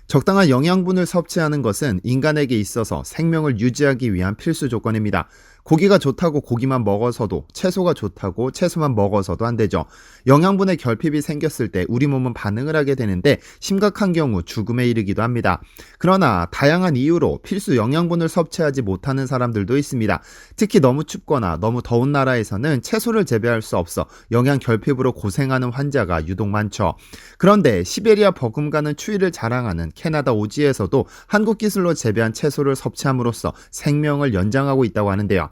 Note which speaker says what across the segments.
Speaker 1: 적당한 영양분을 섭취하는 것은 인간에게 있어서 생명을 유지하기 위한 필수 조건입니다. 고기가 좋다고 고기만 먹어서도, 채소가 좋다고 채소만 먹어서도 안 되죠. 영양분의 결핍이 생겼을 때 우리 몸은 반응을 하게 되는데 심각한 경우 죽음에 이르기도 합니다. 그러나 다양한 이유로 필수 영양분을 섭취하지 못하는 사람들도 있습니다. 특히 너무 춥거나 너무 더운 나라에서는 채소를 재배할 수 없어 영양 결핍으로 고생하는 환자가 유독 많죠. 그런데 시베리아 버금가는 추위를 자랑하는 캐나다 오지에서도 한국 기술로 재배한 채소를 섭취함으로써 생명을 연장하고 있다고 하는데요.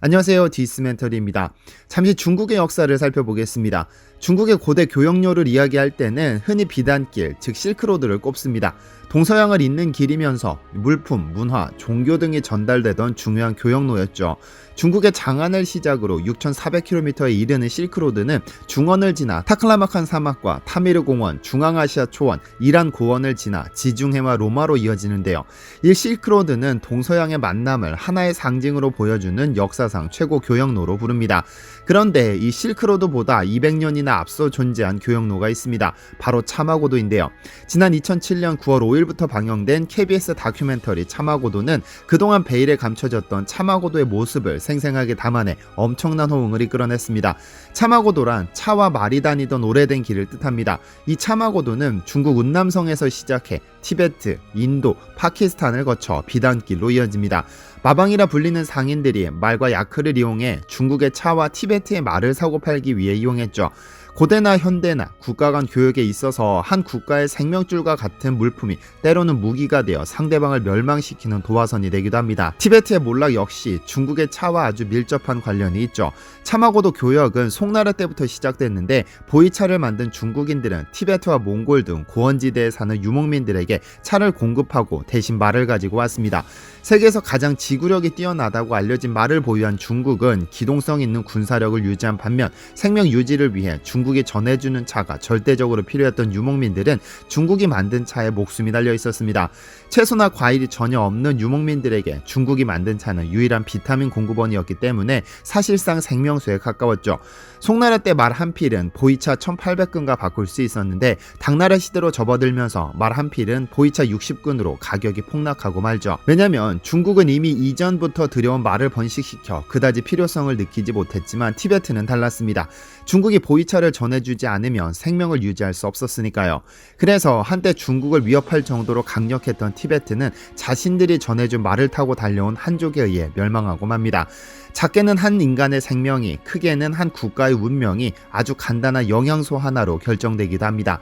Speaker 1: 안녕하세요, 디스멘터리입니다. 잠시 중국의 역사를 살펴보겠습니다. 중국의 고대 교역로를 이야기할 때는 흔히 비단길, 즉 실크로드를 꼽습니다. 동서양을 잇는 길이면서 물품, 문화, 종교 등이 전달되던 중요한 교역로였죠. 중국의 장안을 시작으로 6,400km에 이르는 실크로드는 중원을 지나 타클라마칸 사막과 타미르 공원, 중앙아시아 초원, 이란 고원을 지나 지중해와 로마로 이어지는데요. 이 실크로드는 동서양의 만남을 하나의 상징으로 보여주는 역사상 최고 교역로로 부릅니다. 그런데 이 실크로드보다 200년이나 앞서 존재한 교역로가 있습니다. 바로 차마고도인데요. 지난 2007년 9월 5일부터 방영된 KBS 다큐멘터리 차마고도는 그동안 베일에 감춰졌던 차마고도의 모습을 생생하게 담아내 엄청난 호응을 이끌어냈습니다. 차마고도란 차와 말이 다니던 오래된 길을 뜻합니다. 이 차마고도는 중국 운남성에서 시작해 티베트, 인도, 파키스탄을 거쳐 비단길로 이어집니다. 마방이라 불리는 상인들이 말과 야크를 이용해 중국의 차와 티베트의 말을 사고 팔기 위해 이용했죠. 고대나 현대나 국가 간 교역에 있어서 한 국가의 생명줄과 같은 물품이 때로는 무기가 되어 상대방을 멸망시키는 도화선이 되기도 합니다. 티베트의 몰락 역시 중국의 차와 아주 밀접한 관련이 있죠. 차마고도 교역은 송나라 때부터 시작됐는데 보이차를 만든 중국인들은 티베트와 몽골 등 고원지대에 사는 유목민들에게 차를 공급하고 대신 말을 가지고 왔습니다. 세계에서 가장 지구력이 뛰어나다고 알려진 말을 보유한 중국은 기동성 있는 군사력을 유지한 반면 생명 유지를 위해 중국이 전해주는 차가 절대적으로 필요했던 유목민들은 중국이 만든 차에 목숨이 달려 있었습니다. 채소나 과일이 전혀 없는 유목민들에게 중국이 만든 차는 유일한 비타민 공급원이었기 때문에 사실상 생명수에 가까웠죠. 송나라 때 말 한 필은 보이차 1800근과 바꿀 수 있었는데 당나라 시대로 접어들면서 말 한 필은 보이차 60근으로 가격이 폭락하고 말죠. 왜냐면 중국은 이미 이전부터 들여온 말을 번식시켜 그다지 필요성을 느끼지 못했지만 티베트는 달랐습니다. 중국이 보이차를 전해주지 않으면 생명을 유지할 수 없었으니까요. 그래서 한때 중국을 위협할 정도로 강력했던 티베트는 자신들이 전해준 말을 타고 달려온 한족에 의해 멸망하고 맙니다. 작게는 한 인간의 생명이, 크게는 한 국가의 운명이 아주 간단한 영양소 하나로 결정되기도 합니다.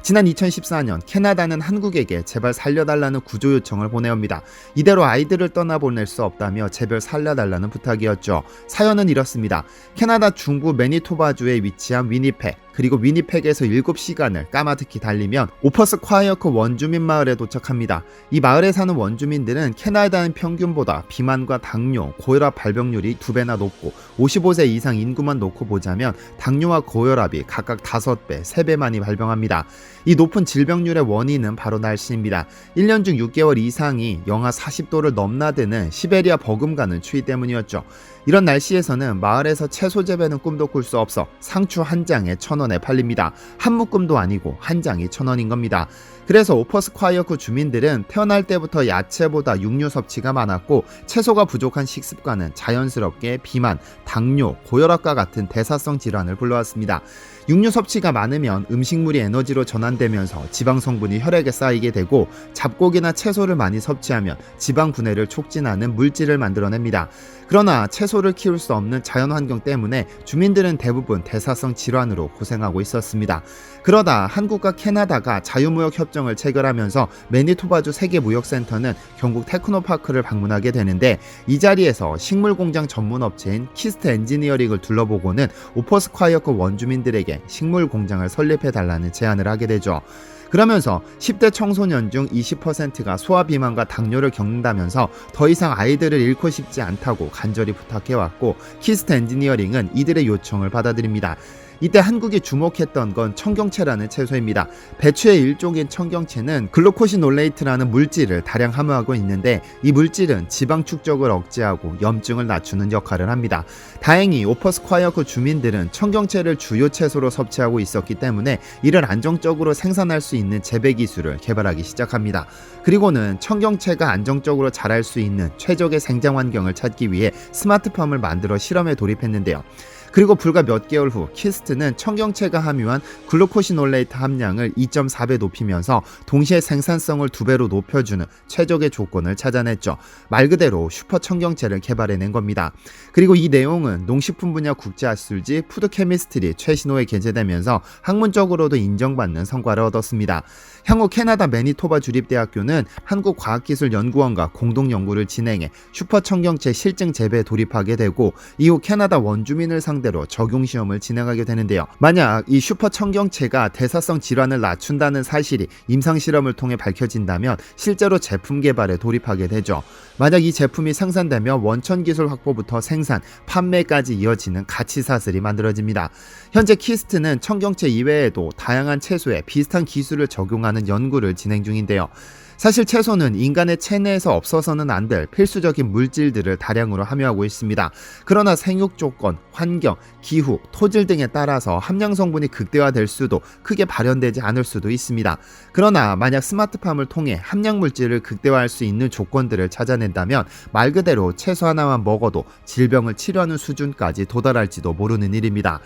Speaker 1: 지난 2014년 캐나다는 한국에게 제발 살려달라는 구조 요청을 보내옵니다. 이대로 아이들을 떠나보낼 수 없다며 제발 살려달라는 부탁이었죠. 사연은 이렇습니다. 캐나다 중부 매니토바주에 위치한 위니펙, 그리고 위니펙에서 7시간을 까마득히 달리면 오퍼스콰이어크 원주민 마을에 도착합니다. 이 마을에 사는 원주민들은 캐나다인 평균보다 비만과 당뇨, 고혈압 발병률이 2배나 높고 55세 이상 인구만 놓고 보자면 당뇨와 고혈압이 각각 5배, 3배만이 발병합니다. 이 높은 질병률의 원인은 바로 날씨입니다. 1년 중 6개월 이상이 영하 40도를 넘나드는 시베리아 버금가는 추위 때문이었죠. 이런 날씨에서는 마을에서 채소 재배는 꿈도 꿀 수 없어 상추 한 장에 1,000원에 팔립니다. 한 묶음도 아니고 한 장이 1,000원인 겁니다. 그래서 오퍼스콰이어크 주민들은 태어날 때부터 야채보다 육류 섭취가 많았고 채소가 부족한 식습관은 자연스럽게 비만, 당뇨, 고혈압과 같은 대사성 질환을 불러왔습니다. 육류 섭취가 많으면 음식물이 에너지로 전환되면서 지방 성분이 혈액에 쌓이게 되고 잡곡이나 채소를 많이 섭취하면 지방 분해를 촉진하는 물질을 만들어냅니다. 그러나 채소를 키울 수 없는 자연환경 때문에 주민들은 대부분 대사성 질환으로 고생하고 있었습니다. 그러다 한국과 캐나다가 자유무역 협정을 체결하면서 매니토바주 세계무역센터는 경북 테크노파크를 방문하게 되는데 이 자리에서 식물공장 전문업체인 키스트 엔지니어링을 둘러보고는 오퍼스콰이어크 원주민들에게 식물공장을 설립해달라는 제안을 하게 되죠. 그러면서 10대 청소년 중 20%가 소아비만과 당뇨를 겪는다면서 더 이상 아이들을 잃고 싶지 않다고 간절히 부탁해왔고 키스트 엔지니어링은 이들의 요청을 받아들입니다. 이때 한국이 주목했던 건 청경채라는 채소입니다. 배추의 일종인 청경채는 글루코시놀레이트라는 물질을 다량 함유하고 있는데 이 물질은 지방 축적을 억제하고 염증을 낮추는 역할을 합니다. 다행히 오퍼스콰이어크 주민들은 청경채를 주요 채소로 섭취하고 있었기 때문에 이를 안정적으로 생산할 수 있는 재배 기술을 개발하기 시작합니다. 그리고는 청경채가 안정적으로 자랄 수 있는 최적의 생장 환경을 찾기 위해 스마트팜을 만들어 실험에 돌입했는데요. 그리고 불과 몇 개월 후 키스트는 청경채가 함유한 글루코시놀레이트 함량을 2.4배 높이면서 동시에 생산성을 2배로 높여주는 최적의 조건을 찾아냈죠. 말 그대로 슈퍼 청경채를 개발해낸 겁니다. 그리고 이 내용은 농식품 분야 국제학술지 푸드케미스트리 최신호에 게재되면서 학문적으로도 인정받는 성과를 얻었습니다. 향후 캐나다 매니토바 주립대학교는 한국과학기술연구원과 공동 연구를 진행해 슈퍼 청경채 실증 재배에 돌입하게 되고 이후 캐나다 원주민을 상대로 적용 시험을 진행하게 되는데요. 만약 이 슈퍼 청경채가 대사성 질환을 낮춘다는 사실이 임상 실험을 통해 밝혀진다면 실제로 제품 개발에 돌입하게 되죠. 만약 이 제품이 생산되면 원천 기술 확보부터 생산, 판매까지 이어지는 가치 사슬이 만들어집니다. 현재 키스트는 청경채 이외에도 다양한 채소에 비슷한 기술을 적용하는 연구를 진행 중인데요. 사실 채소는 인간의 체내에서 없어서는 안 될 필수적인 물질들을 다량으로 함유하고 있습니다. 그러나 생육 조건, 환경, 기후, 토질 등에 따라서 함량 성분이 극대화될 수도 크게 발현되지 않을 수도 있습니다. 그러나 만약 스마트팜을 통해 함량 물질을 극대화할 수 있는 조건들을 찾아낸다면 말 그대로 채소 하나만 먹어도 질병을 치료하는 수준까지 도달할지도 모르는 일입니다.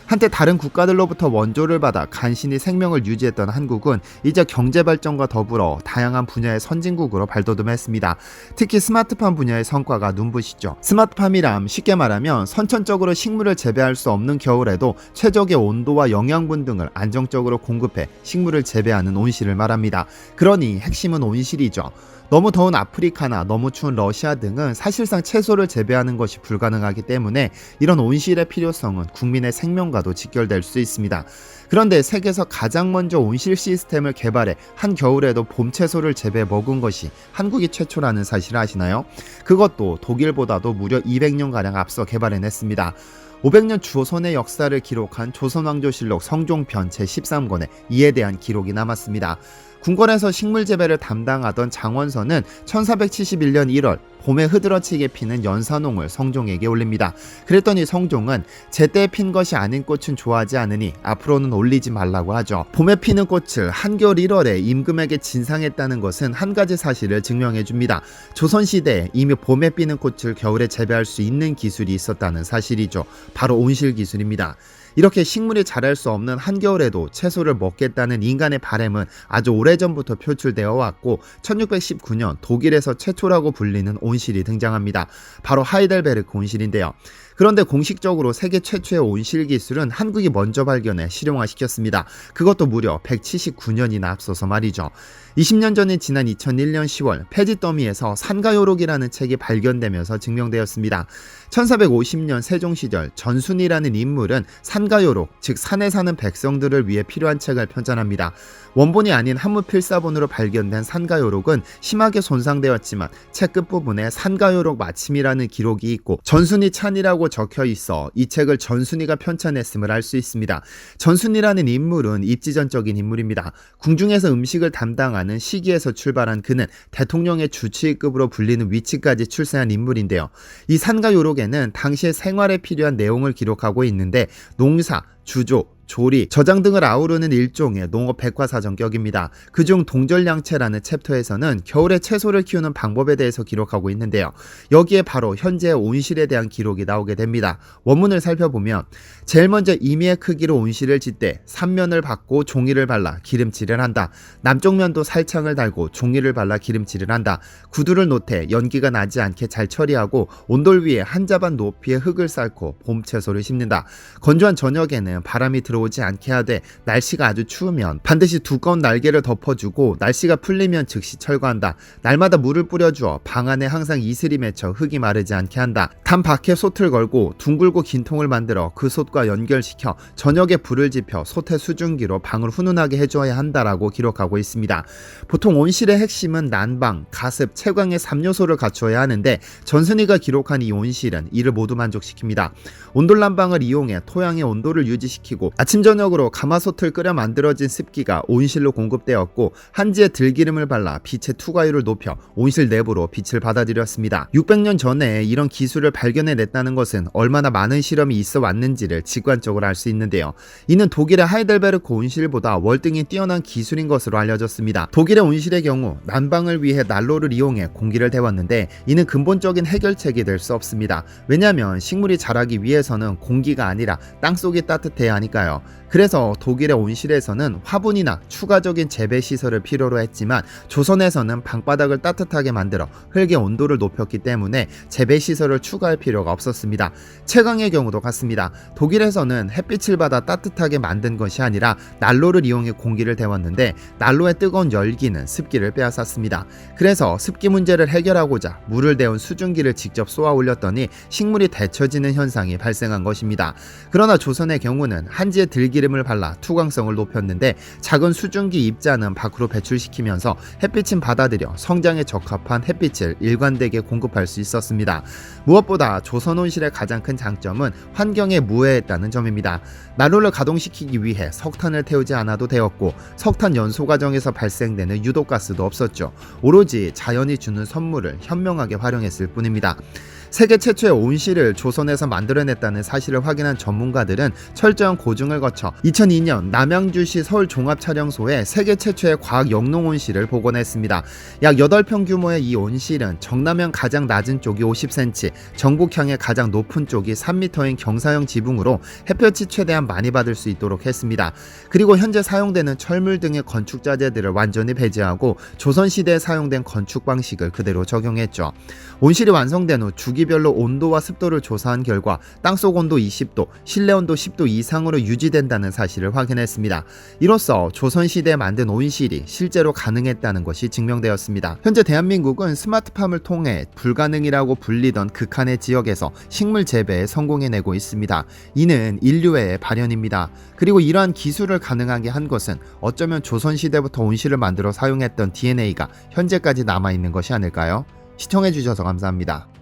Speaker 1: 한때 다른 국가들로부터 원조를 받아 간신히 생명을 유지했던 한국은 이제 경제발전과 더불어 다양한 분야의 선진국으로 발돋움했습니다. 특히 스마트팜 분야의 성과가 눈부시죠. 스마트팜이란 쉽게 말하면 선천적으로 식물을 재배할 수 없는 겨울에도 최적의 온도와 영양분 등을 안정적으로 공급해 식물을 재배하는 온실을 말합니다. 그러니 핵심은 온실이죠. 너무 더운 아프리카나 너무 추운 러시아 등은 사실상 채소를 재배하는 것이 불가능하기 때문에 이런 온실의 필요성은 국민의 생명과도 직결될 수 있습니다. 그런데 세계에서 가장 먼저 온실 시스템을 개발해 한겨울에도 봄 채소를 재배해 먹은 것이 한국이 최초라는 사실을 아시나요? 그것도 독일보다도 무려 200년가량 앞서 개발해냈습니다. 500년 조선의 역사를 기록한 조선왕조실록 성종편 제13권에 이에 대한 기록이 남았습니다. 궁궐에서 식물 재배를 담당하던 장원서는 1471년 1월 봄에 흐드러지게 피는 연산홍을 성종에게 올립니다. 그랬더니 성종은 제때 핀 것이 아닌 꽃은 좋아하지 않으니 앞으로는 올리지 말라고 하죠. 봄에 피는 꽃을 한겨울 1월에 임금에게 진상했다는 것은 한 가지 사실을 증명해 줍니다. 조선시대에 이미 봄에 피는 꽃을 겨울에 재배할 수 있는 기술이 있었다는 사실이죠. 바로 온실 기술입니다. 이렇게 식물이 자랄 수 없는 한겨울에도 채소를 먹겠다는 인간의 바람은 아주 오래전부터 표출되어 왔고 1619년 독일에서 최초라고 불리는 온실이 등장합니다. 바로 하이델베르크 온실인데요. 그런데 공식적으로 세계 최초의 온실 기술은 한국이 먼저 발견해 실용화시켰습니다. 그것도 무려 179년이나 앞서서 말이죠. 20년 전인 지난 2001년 10월 폐지 더미에서 산가요록이라는 책이 발견되면서 증명되었습니다. 1450년 세종 시절 전순이라는 인물은 산가요록, 즉 산에 사는 백성들을 위해 필요한 책을 편찬합니다. 원본이 아닌 한무필사본으로 발견된 산가요록은 심하게 손상되었지만 책 끝부분에 산가요록 마침이라는 기록이 있고 전순이 찬이라고 적혀 있어 이 책을 전순이가 편찬했음을 알 수 있습니다. 전순이라는 인물은 입지전적인 인물입니다. 궁중에서 음식을 담당하는 시기에서 출발한 그는 대통령의 주치의급으로 불리는 위치까지 출세한 인물인데요. 이 산가요록에는 당시의 생활에 필요한 내용을 기록하고 있는데 농사, 주조, 조리, 저장 등을 아우르는 일종의 농업 백과사전격입니다. 그중 동절양채라는 챕터에서는 겨울에 채소를 키우는 방법에 대해서 기록하고 있는데요. 여기에 바로 현재의 온실에 대한 기록이 나오게 됩니다. 원문을 살펴보면 제일 먼저 임의의 크기로 온실을 짓되 3면을 받고 종이를 발라 기름칠을 한다. 남쪽 면도 살창을 달고 종이를 발라 기름칠을 한다. 구두를 놓되 연기가 나지 않게 잘 처리하고 온돌 위에 한 자반 높이의 흙을 쌓고 봄 채소를 심는다. 건조한 저녁에는 바람이 들어 들어오지 않게 하되 날씨가 아주 추우면 반드시 두꺼운 날개를 덮어주고 날씨가 풀리면 즉시 철거한다. 날마다 물을 뿌려주어 방 안에 항상 이슬이 맺혀 흙이 마르지 않게 한다. 단 밖에 솥을 걸고 둥글고 긴 통을 만들어 그 솥과 연결시켜 저녁에 불을 지펴 솥의 수증기로 방을 훈훈하게 해줘야 한다라고 기록하고 있습니다. 보통 온실의 핵심은 난방, 가습, 채광의 3요소를 갖춰야 하는데 전순이가 기록한 이 온실은 이를 모두 만족시킵니다. 온돌난방을 이용해 토양의 온도를 유지시키고 아침 저녁으로 가마솥을 끓여 만들어진 습기가 온실로 공급되었고 한지에 들기름을 발라 빛의 투과율을 높여 온실 내부로 빛을 받아들였습니다. 600년 전에 이런 기술을 발견해냈다는 것은 얼마나 많은 실험이 있어 왔는지를 직관적으로 알 수 있는데요. 이는 독일의 하이델베르크 온실보다 월등히 뛰어난 기술인 것으로 알려졌습니다. 독일의 온실의 경우 난방을 위해 난로를 이용해 공기를 데웠는데 이는 근본적인 해결책이 될 수 없습니다. 왜냐하면 식물이 자라기 위해서는 공기가 아니라 땅속이 따뜻해야 하니까요. 그래서 독일의 온실에서는 화분이나 추가적인 재배 시설을 필요로 했지만 조선에서는 방바닥을 따뜻하게 만들어 흙의 온도를 높였기 때문에 재배 시설을 추가할 필요가 없었습니다. 채광의 경우도 같습니다. 독일에서는 햇빛을 받아 따뜻하게 만든 것이 아니라 난로를 이용해 공기를 데웠는데 난로의 뜨거운 열기는 습기를 빼앗았습니다. 그래서 습기 문제를 해결하고자 물을 데운 수증기를 직접 쏘아 올렸더니 식물이 데쳐지는 현상이 발생한 것입니다. 그러나 조선의 경우는 한지에 들기름을 발라 투광성을 높였는데 작은 수증기 입자는 밖으로 배출시키면서 햇빛은 받아들여 성장에 적합한 햇빛을 일관되게 공급할 수 있었습니다. 무엇보다 조선 온실의 가장 큰 장점은 환경에 무해했다는 점입니다. 난로를 가동시키기 위해 석탄을 태우지 않아도 되었고 석탄 연소 과정에서 발생되는 유독가스도 없었죠. 오로지 자연이 주는 선물을 현명하게 활용했을 뿐입니다. 세계 최초의 온실을 조선에서 만들어냈다는 사실을 확인한 전문가들은 철저한 고증을 거쳐 2002년 남양주시 서울종합촬영소에 세계 최초의 과학 영농 온실을 복원했습니다. 약 8평 규모의 이 온실은 정남향 가장 낮은 쪽이 50cm, 정북향의 가장 높은 쪽이 3m인 경사형 지붕으로 햇볕이 최대한 많이 받을 수 있도록 했습니다. 그리고 현재 사용되는 철물 등의 건축 자재들을 완전히 배제하고 조선시대에 사용된 건축 방식을 그대로 적용했죠. 온실이 완성된 후 주기별로 온도와 습도를 조사한 결과 땅속 온도 20도, 실내 온도 10도 이상으로 유지된다는 사실을 확인했습니다. 이로써 조선시대에 만든 온실이 실제로 가능했다는 것이 증명되었습니다. 현재 대한민국은 스마트팜을 통해 불가능이라고 불리던 극한의 지역에서 식물 재배에 성공해내고 있습니다. 이는 인류의 발현입니다. 그리고 이러한 기술을 가능하게 한 것은 어쩌면 조선시대부터 온실을 만들어 사용했던 DNA가 현재까지 남아있는 것이 아닐까요? 시청해주셔서 감사합니다.